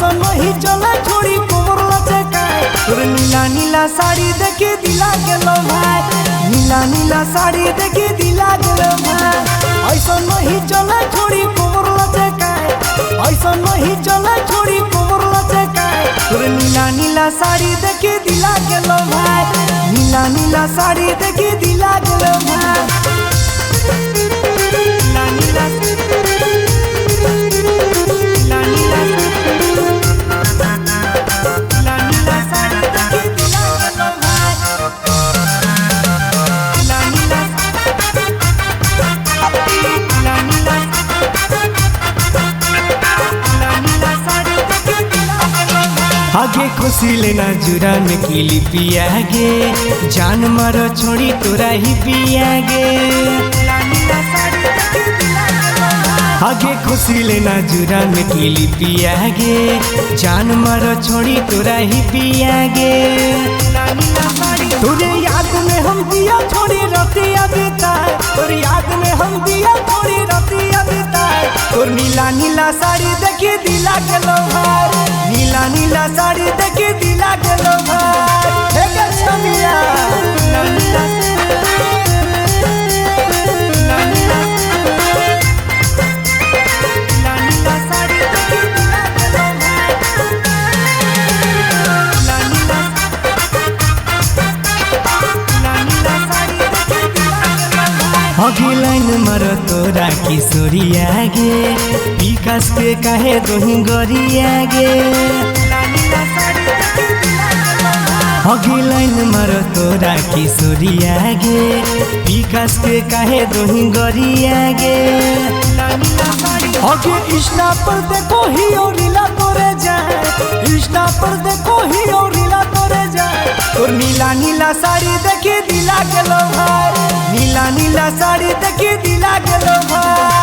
ऐसा नहीं चले छोड़ी कोमर लचकाए तोर नीला नीला साड़ी देखे दिला गेलो भाई नीला नीला साड़ी देखे दिला गेलो भाई ऐसा नहीं चले छोड़ी कोमर लचकाए ऐसा नहीं चले छोड़ी कोमर लचकाए तोर नीला नीला साड़ी देखे दिला गेलो भाई नीला नीला साड़ी देखे दिला गेलो भाई नीला नीला आगे खुशी लेना जुरा में किली पियागे जान मारो छोड़ी तोरा ही पियागे आगे खुशी लेना जुरा में किली पियागे जान मारो छोड़ी तोरा ही पियागे तुझे याद में हम दिया छोड़ी रतिया बिताए तोर याद में हम दिया छोड़ी रतिया बिताए तोर नीला नीला साड़ी देखी दिला गेलो भाई नीला नीला साड़ी देखी दिला गेलो भाई हे गे छमिया नीला नीला साड़ी देखी दिला गेलो भाई अघि लाइन मर तोरा किशोरिया गे विकास के काहे दोही गरिया गे अघि लाइन मर तोरा किशोरिया गे विकास के काहे दोही गरिया गे अघि इंस्टा पर देखो ही और रीला तोरे जाए इंस्टा पर देखो ही और रीला तोरे जाए तोर नीला नीला साड़ी देखे दिला गेलो भाई नीला नीला साड़ी देखे दिला गेलो भाई।